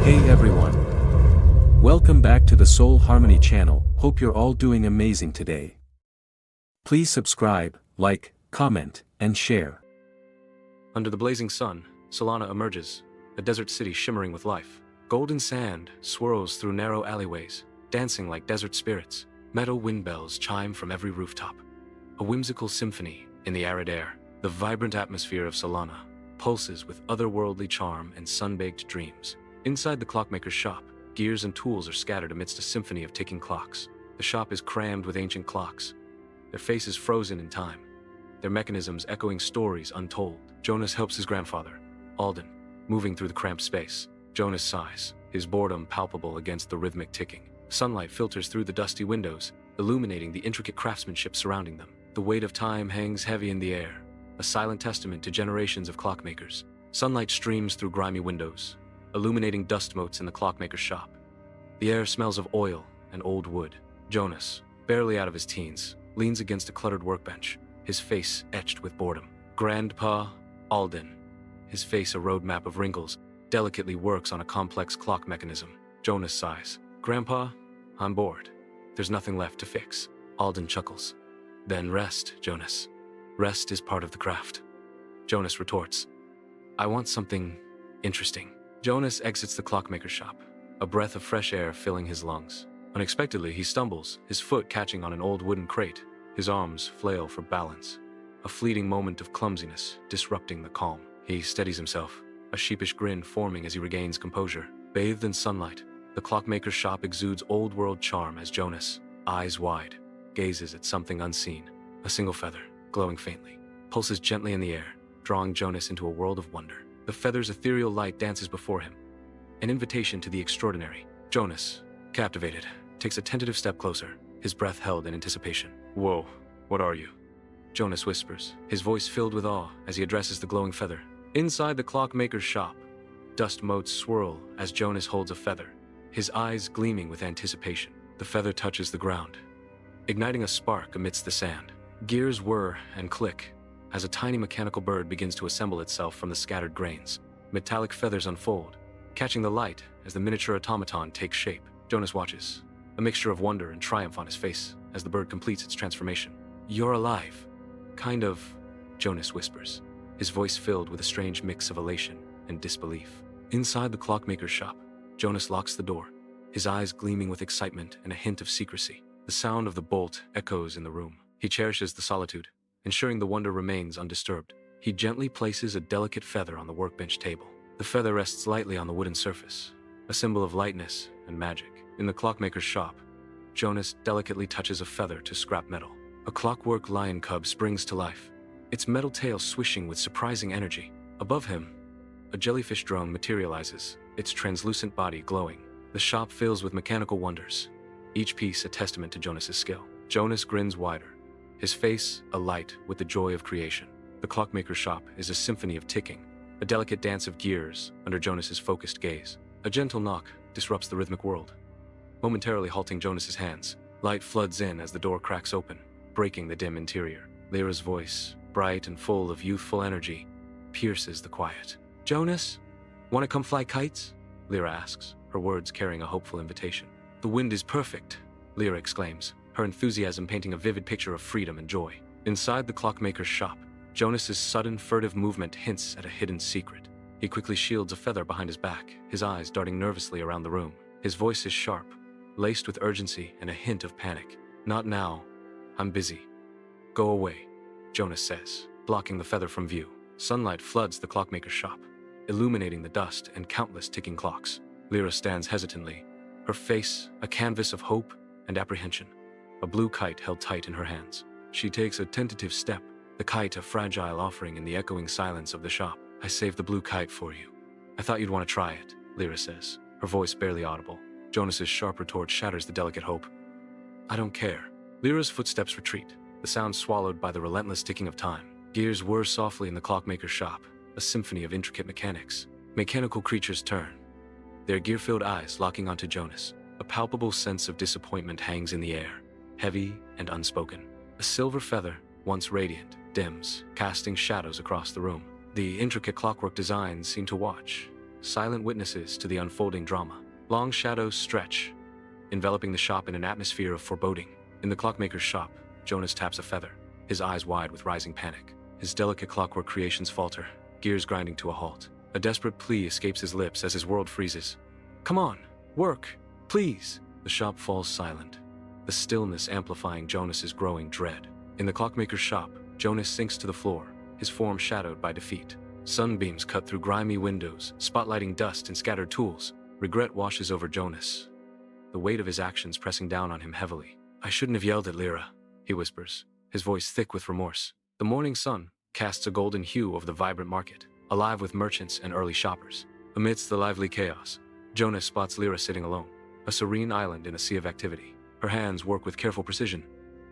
Hey everyone. Welcome back to the Soul Harmony channel. Hope you're all doing amazing today. Please subscribe, like, comment, and share. Under the blazing sun, Solana emerges, a desert city shimmering with life. Golden sand swirls through narrow alleyways, dancing like desert spirits. Metal wind bells chime from every rooftop. A whimsical symphony in the arid air. The vibrant atmosphere of Solana pulses with otherworldly charm and sun-baked dreams. Inside the clockmaker's shop, gears and tools are scattered amidst a symphony of ticking clocks. The shop is crammed with ancient clocks, their faces frozen in time, their mechanisms echoing stories untold. Jonas helps his grandfather, Alden, moving through the cramped space. Jonas sighs, his boredom palpable against the rhythmic ticking. Sunlight filters through the dusty windows, illuminating the intricate craftsmanship surrounding them. The weight of time hangs heavy in the air, a silent testament to generations of clockmakers. Sunlight streams through grimy windows, illuminating dust motes in the clockmaker's shop. The air smells of oil and old wood. Jonas, barely out of his teens, leans against a cluttered workbench, his face etched with boredom. Grandpa Alden, his face a roadmap of wrinkles, delicately works on a complex clock mechanism. Jonas sighs. Grandpa, I'm bored. There's nothing left to fix. Alden chuckles. Then rest, Jonas. Rest is part of the craft. Jonas retorts. I want something interesting. Jonas exits the clockmaker's shop, a breath of fresh air filling his lungs. Unexpectedly, he stumbles, his foot catching on an old wooden crate. His arms flail for balance. A fleeting moment of clumsiness, disrupting the calm. He steadies himself, a sheepish grin forming as he regains composure. Bathed in sunlight, the clockmaker's shop exudes old-world charm as Jonas, eyes wide, gazes at something unseen. A single feather, glowing faintly, pulses gently in the air, drawing Jonas into a world of wonder. The feather's ethereal light dances before him, an invitation to the extraordinary. Jonas, captivated, takes a tentative step closer, his breath held in anticipation. Whoa, what are you? Jonas whispers, his voice filled with awe as he addresses the glowing feather. Inside the clockmaker's shop, dust motes swirl as Jonas holds a feather, his eyes gleaming with anticipation. The feather touches the ground, igniting a spark amidst the sand. Gears whir and click as a tiny mechanical bird begins to assemble itself from the scattered grains. Metallic feathers unfold, catching the light as the miniature automaton takes shape. Jonas watches, a mixture of wonder and triumph on his face as the bird completes its transformation. You're alive. Kind of, Jonas whispers, his voice filled with a strange mix of elation and disbelief. Inside the clockmaker's shop, Jonas locks the door, his eyes gleaming with excitement and a hint of secrecy. The sound of the bolt echoes in the room. He cherishes the solitude, ensuring the wonder remains undisturbed. He gently places a delicate feather on the workbench table. The feather rests lightly on the wooden surface, a symbol of lightness and magic. In the clockmaker's shop, Jonas delicately touches a feather to scrap metal. A clockwork lion cub springs to life, its metal tail swishing with surprising energy. Above him, a jellyfish drone materializes, its translucent body glowing. The shop fills with mechanical wonders, each piece a testament to Jonas's skill. Jonas grins wider, his face alight with the joy of creation. The clockmaker's shop is a symphony of ticking, a delicate dance of gears under Jonas's focused gaze. A gentle knock disrupts the rhythmic world, momentarily halting Jonas's hands. Light floods in as the door cracks open, breaking the dim interior. Lyra's voice, bright and full of youthful energy, pierces the quiet. Jonas, want to come fly kites? Lyra asks, her words carrying a hopeful invitation. The wind is perfect, Lyra exclaims, her enthusiasm painting a vivid picture of freedom and joy. Inside the clockmaker's shop, Jonas's sudden furtive movement hints at a hidden secret. He quickly shields a feather behind his back, his eyes darting nervously around the room. His voice is sharp, laced with urgency and a hint of panic. Not now. I'm busy. Go away, Jonas says, blocking the feather from view. Sunlight floods the clockmaker's shop, illuminating the dust and countless ticking clocks. Lyra stands hesitantly, her face a canvas of hope and apprehension, a blue kite held tight in her hands. She takes a tentative step, the kite a fragile offering in the echoing silence of the shop. I saved the blue kite for you. I thought you'd want to try it, Lyra says, her voice barely audible. Jonas's sharp retort shatters the delicate hope. I don't care. Lyra's footsteps retreat, the sound swallowed by the relentless ticking of time. Gears whir softly in the clockmaker's shop, a symphony of intricate mechanics. Mechanical creatures turn, their gear-filled eyes locking onto Jonas. A palpable sense of disappointment hangs in the air, heavy and unspoken. A silver feather, once radiant, dims, casting shadows across the room. The intricate clockwork designs seem to watch, silent witnesses to the unfolding drama. Long shadows stretch, enveloping the shop in an atmosphere of foreboding. In the clockmaker's shop, Jonas taps a feather, his eyes wide with rising panic. His delicate clockwork creations falter, gears grinding to a halt. A desperate plea escapes his lips as his world freezes. "Come on, work, please!" The shop falls silent, the stillness amplifying Jonas's growing dread. In the clockmaker's shop, Jonas sinks to the floor, his form shadowed by defeat. Sunbeams cut through grimy windows, spotlighting dust and scattered tools. Regret washes over Jonas, the weight of his actions pressing down on him heavily. "I shouldn't have yelled at Lyra," he whispers, his voice thick with remorse. The morning sun casts a golden hue over the vibrant market, alive with merchants and early shoppers. Amidst the lively chaos, Jonas spots Lyra sitting alone, a serene island in a sea of activity. Her hands work with careful precision,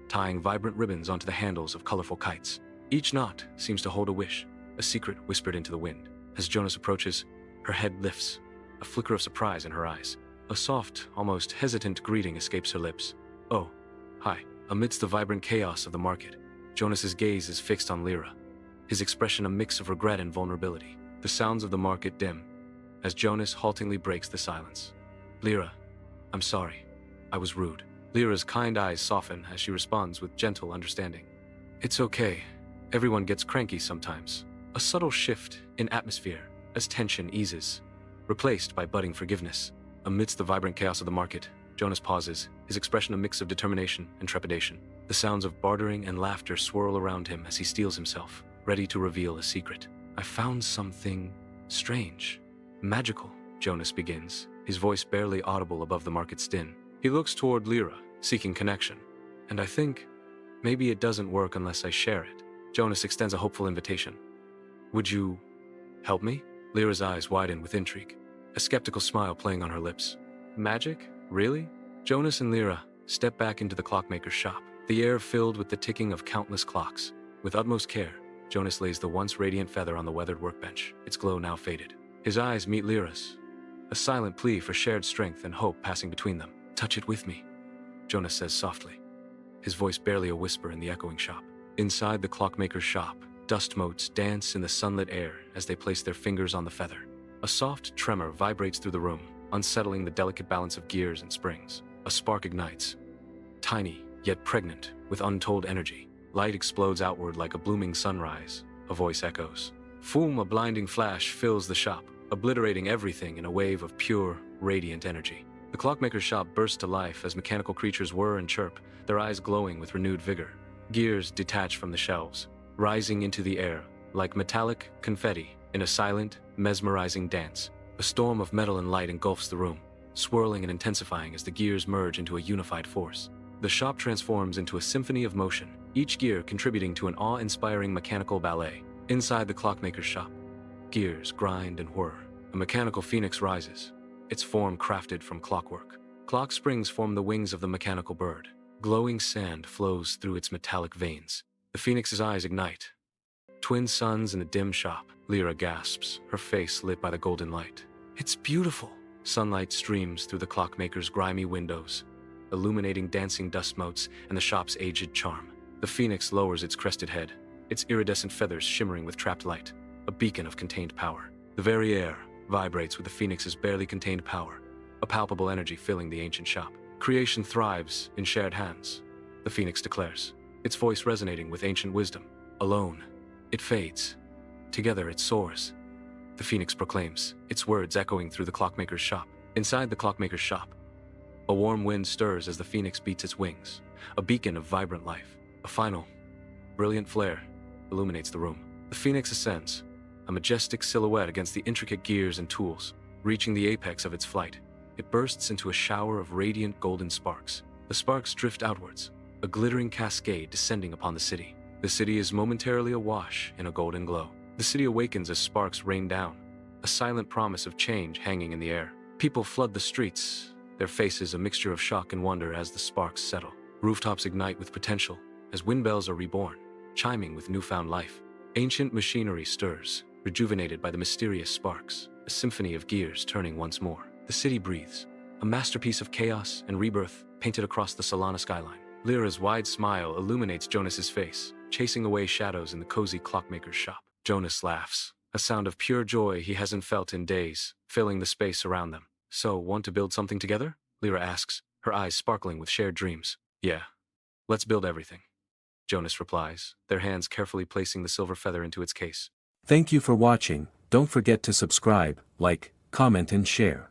tying vibrant ribbons onto the handles of colorful kites. Each knot seems to hold a wish, a secret whispered into the wind. As Jonas approaches, her head lifts, a flicker of surprise in her eyes. A soft, almost hesitant greeting escapes her lips. "Oh, hi." Amidst the vibrant chaos of the market, Jonas's gaze is fixed on Lyra, his expression a mix of regret and vulnerability. The sounds of the market dim, as Jonas haltingly breaks the silence. "Lyra, I'm sorry. I was rude." Lyra's kind eyes soften as she responds with gentle understanding. "It's okay. Everyone gets cranky sometimes." A subtle shift in atmosphere as tension eases, replaced by budding forgiveness. Amidst the vibrant chaos of the market, Jonas pauses, his expression a mix of determination and trepidation. The sounds of bartering and laughter swirl around him as he steels himself, ready to reveal a secret. "I found something strange, magical," Jonas begins, his voice barely audible above the market's din. He looks toward Lyra, seeking connection. "And I think maybe it doesn't work unless I share it." Jonas extends a hopeful invitation. "Would you help me?" Lyra's eyes widen with intrigue, a skeptical smile playing on her lips. "Magic? Really?" Jonas and Lyra step back into the clockmaker's shop, the air filled with the ticking of countless clocks. With utmost care, Jonas lays the once radiant feather on the weathered workbench, its glow now faded. His eyes meet Lyra's, a silent plea for shared strength and hope passing between them. "Touch it with me," Jonas says softly, his voice barely a whisper in the echoing shop. Inside the clockmaker's shop, dust motes dance in the sunlit air as they place their fingers on the feather. A soft tremor vibrates through the room, unsettling the delicate balance of gears and springs. A spark ignites, tiny yet pregnant with untold energy. Light explodes outward like a blooming sunrise. A voice echoes. Foom, a blinding flash fills the shop, obliterating everything in a wave of pure, radiant energy. The clockmaker's shop bursts to life as mechanical creatures whir and chirp, their eyes glowing with renewed vigor. Gears detach from the shelves, rising into the air like metallic confetti in a silent, mesmerizing dance. A storm of metal and light engulfs the room, swirling and intensifying as the gears merge into a unified force. The shop transforms into a symphony of motion, each gear contributing to an awe-inspiring mechanical ballet. Inside the clockmaker's shop, gears grind and whir. A mechanical phoenix rises, its form crafted from clockwork. Clock springs form the wings of the mechanical bird. Glowing sand flows through its metallic veins. The phoenix's eyes ignite. Twin suns in the dim shop. Lyra gasps, her face lit by the golden light. "It's beautiful." Sunlight streams through the clockmaker's grimy windows, illuminating dancing dust motes and the shop's aged charm. The phoenix lowers its crested head, its iridescent feathers shimmering with trapped light, a beacon of contained power. The very air vibrates with the phoenix's barely contained power, a palpable energy filling the ancient shop. "Creation thrives in shared hands," the phoenix declares, its voice resonating with ancient wisdom. "Alone, it fades. Together, it soars," the phoenix proclaims, its words echoing through the clockmaker's shop. Inside the clockmaker's shop, a warm wind stirs as the phoenix beats its wings, a beacon of vibrant life. A final, brilliant flare illuminates the room. The phoenix ascends, a majestic silhouette against the intricate gears and tools. Reaching the apex of its flight, it bursts into a shower of radiant golden sparks. The sparks drift outwards, a glittering cascade descending upon the city. The city is momentarily awash in a golden glow. The city awakens as sparks rain down, a silent promise of change hanging in the air. People flood the streets, their faces a mixture of shock and wonder as the sparks settle. Rooftops ignite with potential as wind bells are reborn, chiming with newfound life. Ancient machinery stirs, rejuvenated by the mysterious sparks, a symphony of gears turning once more. The city breathes, a masterpiece of chaos and rebirth painted across the Solana skyline. Lyra's wide smile illuminates Jonas's face, chasing away shadows in the cozy clockmaker's shop. Jonas laughs, a sound of pure joy he hasn't felt in days, filling the space around them. So, want to build something together? Lyra asks, her eyes sparkling with shared dreams. Yeah. Let's build everything, Jonas replies, their hands carefully placing the silver feather into its case. Thank you for watching. Don't forget to subscribe, like, comment and share.